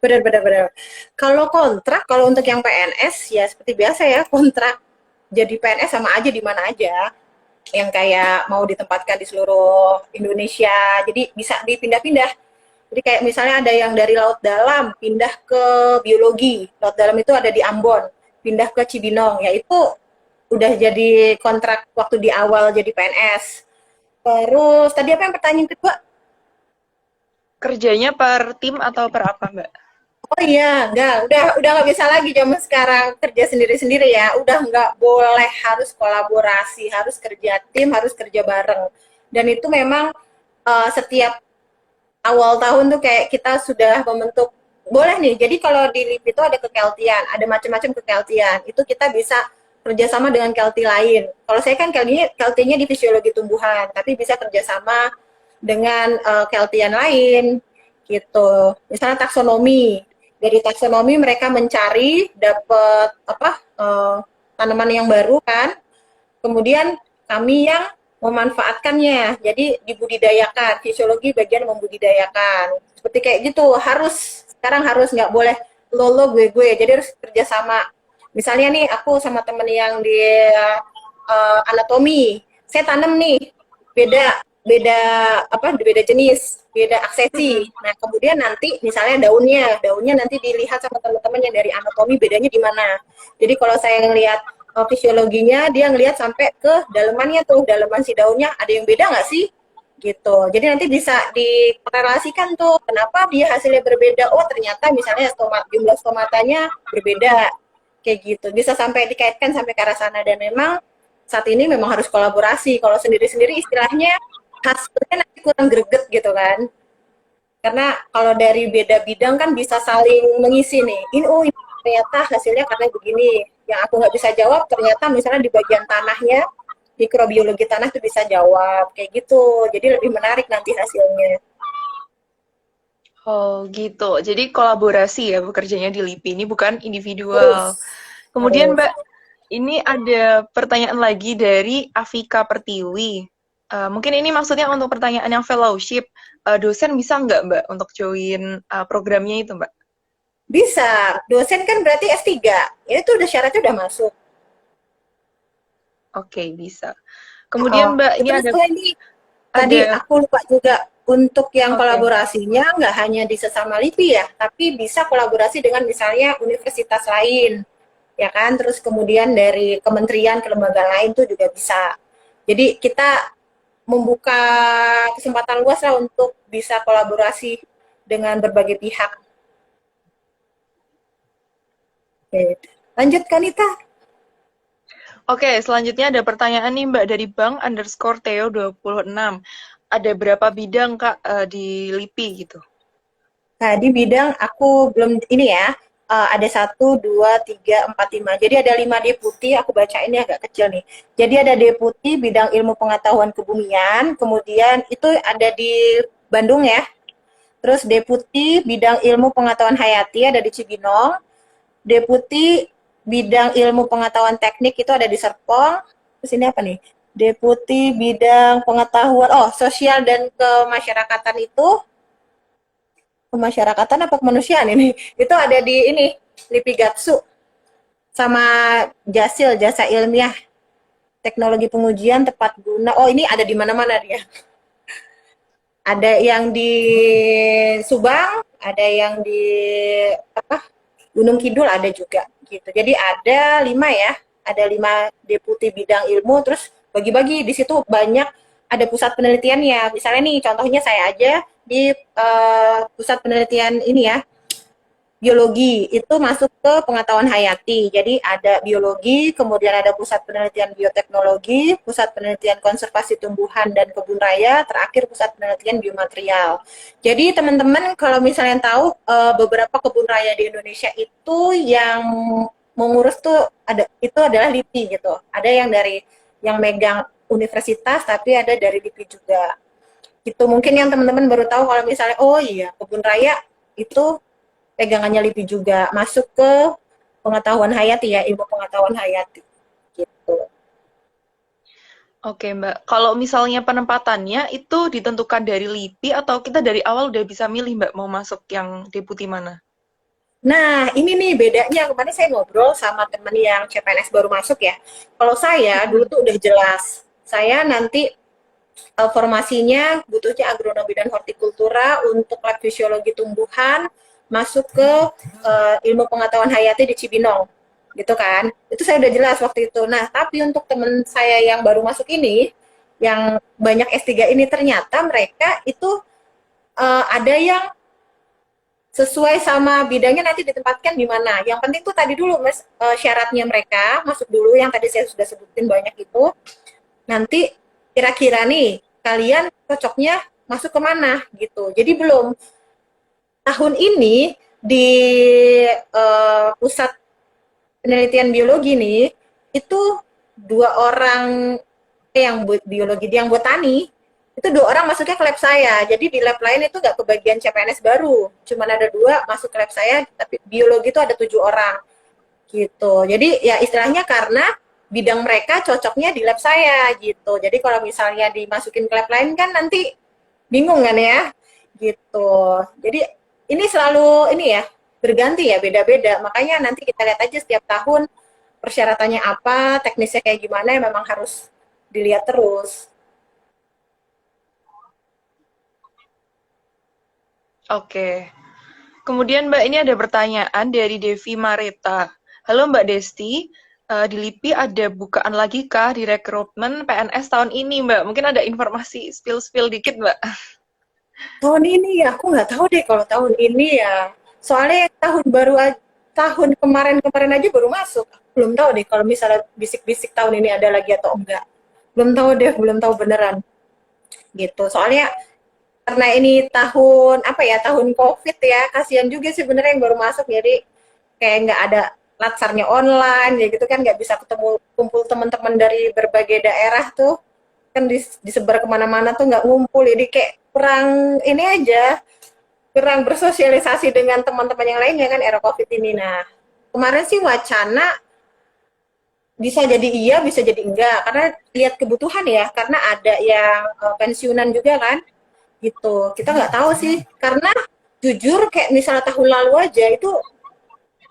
Benar, benar, benar. Kalau kontrak, kalau untuk yang PNS ya seperti biasa ya, kontrak jadi PNS sama aja di mana aja. Yang kayak mau ditempatkan di seluruh Indonesia, jadi bisa dipindah-pindah. Jadi kayak misalnya ada yang dari laut dalam pindah ke biologi, laut dalam itu ada di Ambon, pindah ke Cibinong, ya itu udah jadi kontrak waktu di awal jadi PNS. Terus tadi apa yang pertanyaan kedua? Kerjanya per tim atau per apa, Mbak? Oh iya, udah nggak bisa lagi zaman sekarang kerja sendiri-sendiri ya. Udah nggak boleh, harus kolaborasi, harus kerja tim, harus kerja bareng. Dan itu memang setiap awal tahun tuh kayak kita sudah membentuk, boleh nih. Jadi kalau di LIP itu ada kekeltian, ada macam-macam kekeltian. Itu kita bisa kerjasama dengan kelti lain. Kalau saya kan keltinya di fisiologi tumbuhan, tapi bisa kerjasama dengan keltian lain gitu. Misalnya taksonomi. Dari taksonomi mereka mencari dapat apa, tanaman yang baru kan. Kemudian kami yang memanfaatkannya, jadi dibudidayakan, fisiologi bagian membudidayakan, seperti kayak gitu. Sekarang harus, nggak boleh lo gue, jadi harus kerjasama. Misalnya nih aku sama temen yang di anatomi, saya tanam nih beda beda beda jenis, beda aksesi. Nah kemudian nanti misalnya daunnya nanti dilihat sama teman-teman yang dari anatomi bedanya di mana. Jadi kalau saya ngelihat fisiologinya, dia ngelihat sampai ke dalemannya tuh, daleman si daunnya ada yang beda nggak sih gitu. Jadi nanti bisa dikorelasikan tuh kenapa dia hasilnya berbeda. Oh ternyata misalnya jumlah stomatanya berbeda kayak gitu. Bisa sampai dikaitkan sampai ke arah sana, dan memang saat ini memang harus kolaborasi. Kalau sendiri-sendiri istilahnya hasilnya nanti kurang greget gitu kan. Karena kalau dari beda bidang kan bisa saling mengisi nih. Ini ternyata hasilnya karena begini. Yang aku nggak bisa jawab ternyata misalnya di bagian tanahnya, mikrobiologi tanah tuh bisa jawab kayak gitu. Jadi lebih menarik nanti hasilnya. Oh, gitu. Jadi kolaborasi ya bekerjanya di LIPI ini bukan individual. Harus, Kemudian harus. Mbak, ini ada pertanyaan lagi dari Afika Pertiwi. Mungkin ini maksudnya untuk pertanyaan yang fellowship. Dosen bisa nggak Mbak untuk join programnya itu Mbak? Bisa, dosen kan berarti S3, ya itu udah syaratnya udah masuk. Oke, bisa. Oh, Kemudian Mbak, ini terus ada ini tadi ada aku lupa juga untuk yang oke. kolaborasinya nggak hanya di sesama LIPI ya, tapi bisa kolaborasi dengan misalnya universitas lain, ya kan? Terus kemudian dari kementerian ke lembaga lain tuh juga bisa. Jadi kita membuka kesempatan luas lah untuk bisa kolaborasi dengan berbagai pihak. Oke. Lanjut Kanita. Oke, selanjutnya ada pertanyaan nih Mbak dari Bang_Theo26. Ada berapa bidang Kak di LIPI gitu? Nah, di bidang aku belum ini ya, ada satu, dua, tiga, empat, lima. Jadi ada 5 deputi, aku baca ini agak kecil nih. Jadi ada deputi bidang ilmu pengetahuan kebumian, kemudian itu ada di Bandung ya. Terus deputi bidang ilmu pengetahuan hayati ada di Cibinong. Deputi bidang ilmu pengetahuan teknik itu ada di Serpong. Terus ini apa nih? Deputi bidang pengetahuan, oh sosial dan kemasyarakatan itu kemasyarakatan apa kemanusiaan ini? Itu ada di ini, Lipigatsu sama Jasil, jasa ilmiah, teknologi pengujian tepat guna. Oh, ini ada di mana-mana dia. Ada yang di Subang, ada yang di apa? Gunung Kidul ada juga gitu. Jadi ada 5 ya, ada 5 deputi bidang ilmu, terus bagi-bagi di situ banyak ada pusat penelitiannya. Misalnya nih, contohnya saya aja di pusat penelitian ini ya, biologi itu masuk ke pengetahuan hayati. Jadi ada biologi, kemudian ada pusat penelitian bioteknologi, pusat penelitian konservasi tumbuhan dan kebun raya, terakhir pusat penelitian biomaterial. Jadi teman-teman kalau misalnya tahu beberapa kebun raya di Indonesia itu yang mengurus tuh ada itu adalah LIPI gitu. Ada yang dari yang megang universitas tapi ada dari LIPI juga. Itu mungkin yang teman-teman baru tahu kalau misalnya oh iya kebun raya itu pegangannya LIPI juga masuk ke pengetahuan hayati ya, ilmu pengetahuan hayati gitu. Oke Mbak, kalau misalnya penempatannya itu ditentukan dari LIPI atau kita dari awal udah bisa milih Mbak mau masuk yang deputi mana? Nah, ini nih bedanya. Kemarin saya ngobrol sama temen yang CPNS baru masuk ya. Kalau saya dulu Mm-mm. tuh udah jelas. Saya nanti formasinya butuhnya agronomi dan hortikultura untuk lab fisiologi tumbuhan masuk ke ilmu pengetahuan hayati di Cibinong gitu kan itu saya udah jelas waktu itu. Nah tapi untuk teman saya yang baru masuk ini yang banyak S3 ini ternyata mereka itu ada yang sesuai sama bidangnya nanti ditempatkan di mana. Yang penting tuh tadi dulu mas syaratnya mereka masuk dulu yang tadi saya sudah sebutin banyak itu. Nanti kira-kira nih kalian cocoknya masuk ke mana gitu. Jadi belum tahun ini di pusat penelitian biologi nih itu 2 orang yang buat biologi, yang botani itu 2 orang masuknya ke lab saya. Jadi di lab lain itu nggak kebagian CPNS baru, cuman ada 2 masuk ke lab saya, tapi biologi itu ada 7 orang gitu. Jadi ya istilahnya karena bidang mereka cocoknya di lab saya gitu. Jadi kalau misalnya dimasukin ke lab lain kan nanti bingung kan ya gitu. Jadi ini selalu ini ya berganti ya beda-beda. Makanya nanti kita lihat aja setiap tahun persyaratannya apa, teknisnya kayak gimana ya memang harus dilihat terus. Oke. Kemudian Mbak ini ada pertanyaan dari Devi Mareta. Halo Mbak Desti, di LIPI ada bukaan lagi kah di rekrutmen PNS tahun ini Mbak? Mungkin ada informasi spill-spill dikit Mbak. Tahun ini ya, aku nggak tahu deh kalau tahun ini ya. Soalnya tahun baru tahun kemarin-kemarin aja baru masuk. Belum tahu deh kalau misalnya bisik-bisik tahun ini ada lagi atau enggak. Belum tahu deh, belum tahu beneran gitu. Soalnya karena ini tahun apa ya tahun COVID ya, kasihan juga sih benernya yang baru masuk jadi kayak nggak ada. latsarnya online, ya gitu kan nggak bisa ketemu kumpul teman-teman dari berbagai daerah tuh, kan disebar kemana-mana tuh nggak ngumpul, jadi kayak kurang ini aja, kurang bersosialisasi dengan teman-teman yang lainnya kan era COVID ini. Nah, kemarin sih wacana bisa jadi iya, bisa jadi enggak, karena lihat kebutuhan ya, karena ada yang pensiunan juga kan, gitu. Kita nggak tahu sih, karena jujur kayak misalnya tahun lalu aja itu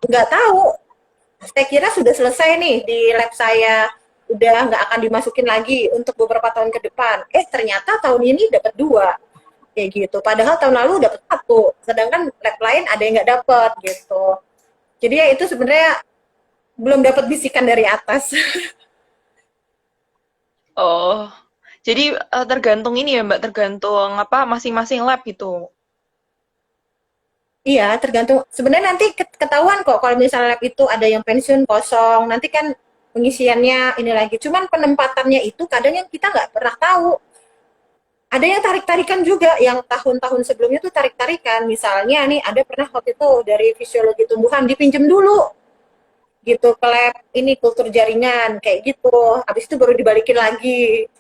nggak tahu. Saya kira sudah selesai nih di lab saya, udah nggak akan dimasukin lagi untuk beberapa tahun ke depan. Ternyata tahun ini dapat dua, kayak gitu. Padahal tahun lalu dapat satu, sedangkan lab lain ada yang nggak dapat gitu. Jadi ya itu sebenarnya belum dapat bisikan dari atas. Oh, jadi tergantung ini ya Mbak, tergantung apa masing-masing lab gitu. Iya, tergantung. Sebenarnya nanti ketahuan kok kalau misalnya lab itu ada yang pensiun kosong, nanti kan pengisiannya ini lagi. Cuman penempatannya itu kadang yang kita nggak pernah tahu. Ada yang tarik-tarikan juga, yang tahun-tahun sebelumnya tuh tarik-tarikan. Misalnya nih ada pernah waktu itu dari fisiologi tumbuhan dipinjem dulu gitu ke lab ini kultur jaringan kayak gitu. Habis itu baru dibalikin lagi.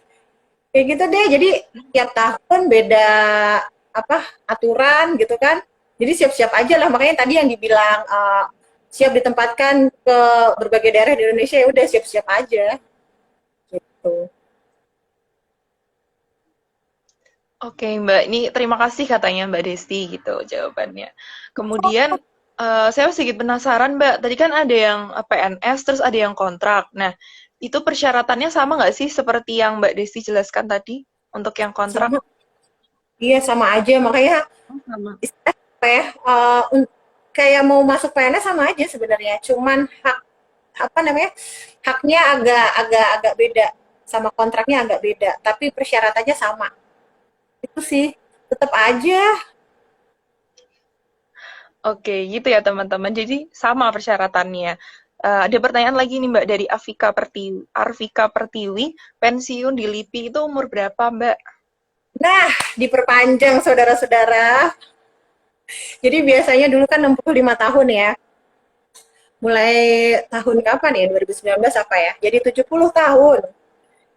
Kayak gitu deh. Jadi tiap tahun beda apa aturan gitu kan. Jadi siap-siap aja lah. Makanya tadi yang dibilang siap ditempatkan ke berbagai daerah di Indonesia, ya udah siap-siap aja gitu. Oke Mbak, ini terima kasih katanya Mbak Desti gitu jawabannya. Kemudian saya sedikit penasaran Mbak, tadi kan ada yang PNS terus ada yang kontrak. Nah, itu persyaratannya sama nggak sih seperti yang Mbak Desti jelaskan tadi untuk yang kontrak? Sama, iya sama aja. Makanya Oh, sama. istilah apa ya, kayak mau masuk PNS sama aja sebenarnya. Cuman hak apa namanya, haknya agak beda, sama kontraknya agak beda. Tapi persyaratannya sama. Itu sih tetap aja. Oke, gitu ya teman-teman. Jadi sama persyaratannya. Ada pertanyaan lagi nih Mbak dari Arvika Pertiwi, pensiun di LIPI itu umur berapa Mbak? Nah, diperpanjang saudara-saudara. Jadi biasanya dulu kan 65 tahun ya. Mulai tahun kapan ya? 2019 apa ya? Jadi 70 tahun.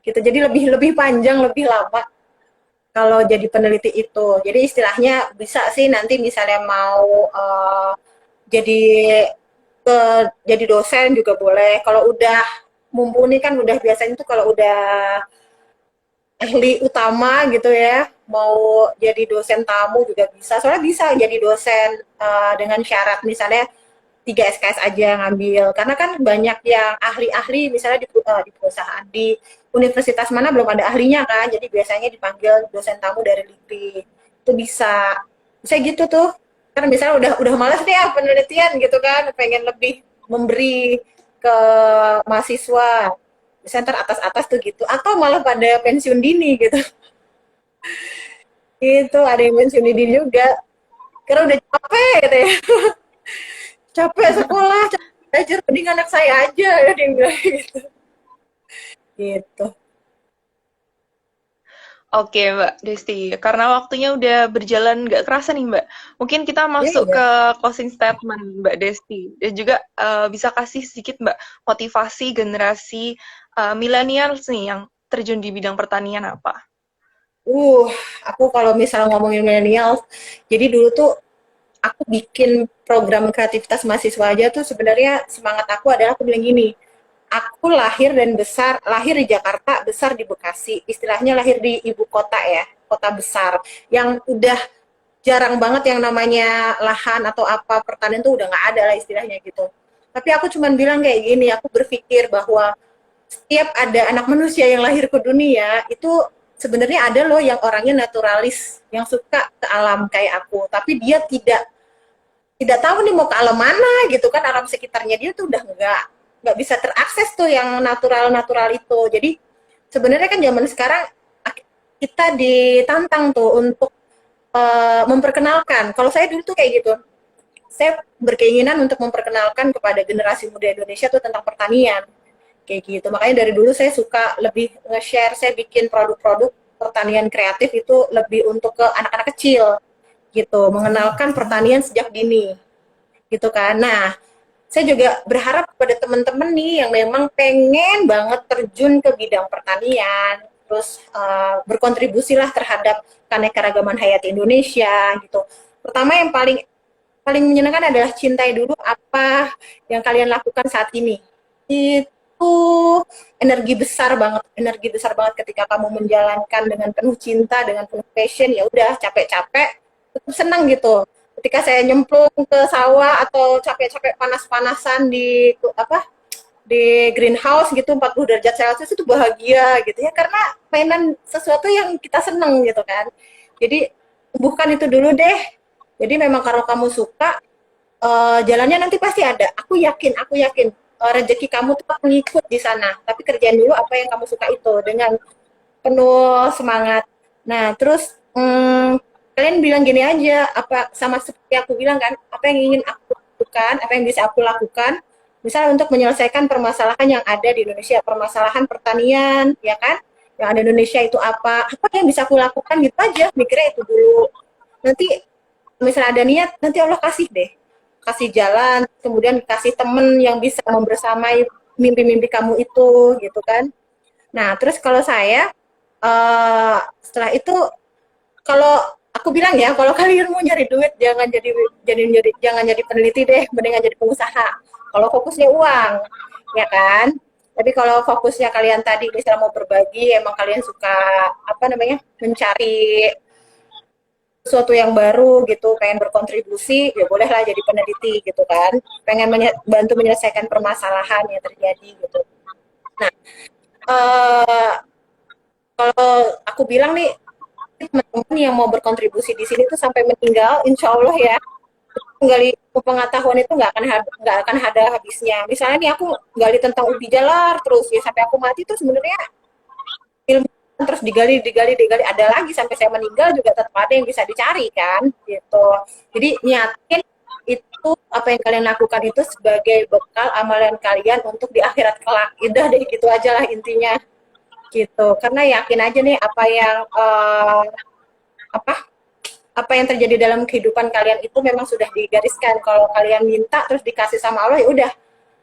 Gitu. Jadi lebih lebih panjang, lebih lama kalau jadi peneliti itu. Jadi istilahnya bisa sih nanti misalnya mau jadi ke jadi dosen juga boleh. Kalau udah mumpuni kan udah biasanya tuh kalau udah ahli utama gitu ya, mau jadi dosen tamu juga bisa. Soalnya bisa jadi dosen dengan syarat misalnya 3 SKS aja ngambil. Karena kan banyak yang ahli-ahli misalnya di perusahaan di universitas mana belum ada ahlinya kan. Jadi biasanya dipanggil dosen tamu dari LIPI. Itu bisa. Bisa gitu tuh. Karena misalnya udah malas nih penelitian gitu kan, pengen lebih memberi ke mahasiswa. Misalnya ntar atas-atas tuh gitu. Atau malah pada pensiun dini gitu. Itu ada yang pensiun dini juga. Karena udah capek gitu ya. Capek sekolah, capek belajar, mending anak saya aja. Ya, dia bilang gitu. Gitu. Oke Mbak Desti, karena waktunya udah berjalan nggak kerasa nih Mbak. Mungkin kita Iya, masuk iya. ke closing statement Mbak Desti. Dan juga bisa kasih sedikit Mbak motivasi generasi millennials nih yang terjun di bidang pertanian apa? Uh, aku kalau misalnya ngomongin milenial, jadi dulu tuh aku bikin program kreativitas mahasiswa aja tuh sebenarnya semangat aku adalah aku bilang gini, aku lahir di Jakarta, besar di Bekasi, istilahnya lahir di ibu kota ya, kota besar, yang udah jarang banget yang namanya lahan atau apa pertanian tuh udah nggak ada lah istilahnya gitu. Tapi aku cuman bilang kayak gini, aku berpikir bahwa setiap ada anak manusia yang lahir ke dunia itu sebenarnya ada loh yang orangnya naturalis, yang suka ke alam kayak aku, tapi dia tidak tahu nih mau ke alam mana gitu kan, alam sekitarnya dia tuh udah nggak bisa terakses tuh yang natural itu. Jadi sebenarnya kan zaman sekarang kita ditantang tuh untuk memperkenalkan. Kalau saya dulu tuh kayak gitu, saya berkeinginan untuk memperkenalkan kepada generasi muda Indonesia tuh tentang pertanian kayak gitu. Makanya dari dulu saya suka lebih nge-share, saya bikin produk-produk pertanian kreatif itu lebih untuk ke anak-anak kecil gitu, mengenalkan pertanian sejak dini gitu kan. Nah, saya juga berharap kepada teman-teman nih yang memang pengen banget terjun ke bidang pertanian, terus berkontribusi lah terhadap keanekaragaman hayati Indonesia gitu. Pertama yang paling paling menyenangkan adalah cintai dulu apa yang kalian lakukan saat ini. Itu energi besar banget ketika kamu menjalankan dengan penuh cinta, dengan penuh passion, ya udah capek-capek tetap senang gitu. Ketika saya nyemplung ke sawah atau capek-capek panas-panasan di apa di greenhouse gitu 40 derajat Celcius itu bahagia gitu ya karena mainan sesuatu yang kita seneng gitu kan. Jadi tumbuhkan itu dulu deh. Jadi memang kalau kamu suka jalannya nanti pasti ada. Aku yakin rezeki kamu tuh mengikut di sana. Tapi kerjain dulu apa yang kamu suka itu dengan penuh semangat. Nah, terus kalian bilang gini aja, apa sama seperti aku bilang kan, apa yang ingin aku lakukan, apa yang bisa aku lakukan, misalnya untuk menyelesaikan permasalahan yang ada di Indonesia, permasalahan pertanian, ya kan? Yang ada di Indonesia itu apa yang bisa aku lakukan gitu aja, mikirnya itu dulu. Nanti misalnya ada niat, nanti Allah kasih deh, kasih jalan, kemudian kasih temen yang bisa membersamai mimpi-mimpi kamu itu, gitu kan? Nah, terus kalau saya setelah itu kalau aku bilang ya, kalau kalian mau nyari duit jangan jadi peneliti deh, mendingan jadi pengusaha. Kalau fokusnya uang, ya kan? Tapi kalau fokusnya kalian tadi misalnya mau berbagi, emang kalian suka apa namanya mencari sesuatu yang baru gitu, pengen berkontribusi, ya bolehlah jadi peneliti gitu kan. Pengen bantu menyelesaikan permasalahan yang terjadi gitu. Nah, uh, kalau aku bilang nih teman-teman yang mau berkontribusi di sini tuh sampai meninggal, insya Allah ya, gali pengetahuan itu nggak akan ada habisnya. Misalnya nih aku gali tentang ubi jalar terus ya sampai aku mati tuh sebenarnya ilmu terus digali ada lagi sampai saya meninggal juga tetap ada yang bisa dicari kan gitu. Jadi niatin itu apa yang kalian lakukan itu sebagai bekal amalan kalian untuk di akhirat kelak. Udah deh gitu aja lah intinya gitu. Karena yakin aja nih apa yang apa apa yang terjadi dalam kehidupan kalian itu memang sudah digariskan. Kalau kalian minta terus dikasih sama Allah, ya udah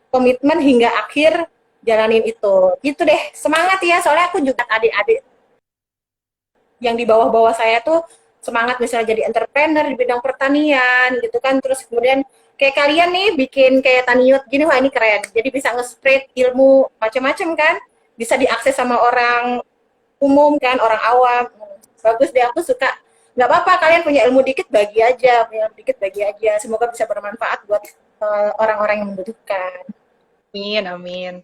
komitmen hingga akhir jalanin itu. Gitu deh. Semangat ya, soalnya aku juga adik-adik yang di bawah-bawah saya tuh semangat misalnya jadi entrepreneur di bidang pertanian gitu kan. Terus kemudian kayak kalian nih bikin kayak Taniot gini, wah ini keren. Jadi bisa nge-spread ilmu macam-macam kan. Bisa diakses sama orang umum kan, orang awam. Bagus deh, aku suka. Nggak apa-apa, kalian punya ilmu dikit, bagi aja. Punya ilmu dikit, bagi aja. Semoga bisa bermanfaat buat orang-orang yang membutuhkan. Amin, amin.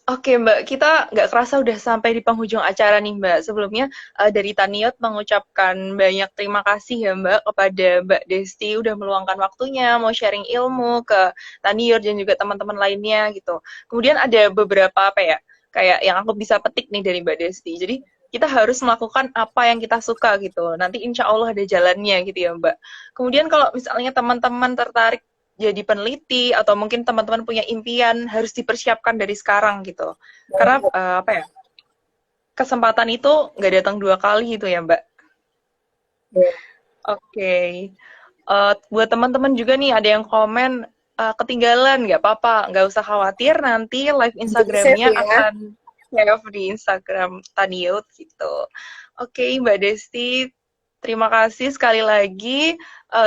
Oke Mbak, kita nggak kerasa udah sampai di penghujung acara nih Mbak. Sebelumnya dari Taniot mengucapkan banyak terima kasih ya Mbak kepada Mbak Desti udah meluangkan waktunya mau sharing ilmu ke Taniot dan juga teman-teman lainnya gitu. Kemudian ada beberapa apa ya, kayak yang aku bisa petik nih dari Mbak Desti. Jadi kita harus melakukan apa yang kita suka gitu. Nanti insya Allah ada jalannya gitu ya Mbak. Kemudian kalau misalnya teman-teman tertarik jadi peneliti atau mungkin teman-teman punya impian harus dipersiapkan dari sekarang gitu. Karena apa ya? Kesempatan itu nggak datang dua kali gitu ya, Mbak. Oke. Buat teman-teman juga nih ada yang komen ketinggalan, nggak apa-apa, nggak usah khawatir nanti live Instagramnya akan save di Instagram Taniut gitu. Oke, Mbak Desti, terima kasih sekali lagi.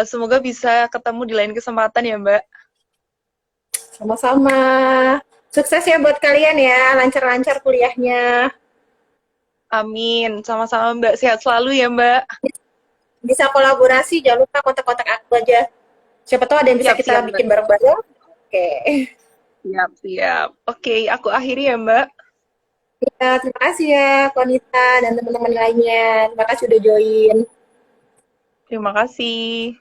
Semoga bisa ketemu di lain kesempatan ya, Mbak. Sama-sama. Sukses ya buat kalian ya, lancar-lancar kuliahnya. Amin. Sama-sama, Mbak. Sehat selalu ya, Mbak. Bisa kolaborasi, jangan lupa kontak-kontak aku aja. Siapa tahu ada yang bisa kita bikin bareng-bareng. Oke. Siap. Oke, aku akhiri ya, Mbak. Ya, terima kasih ya, Konita dan teman-teman lainnya. Terima kasih udah join. Terima kasih.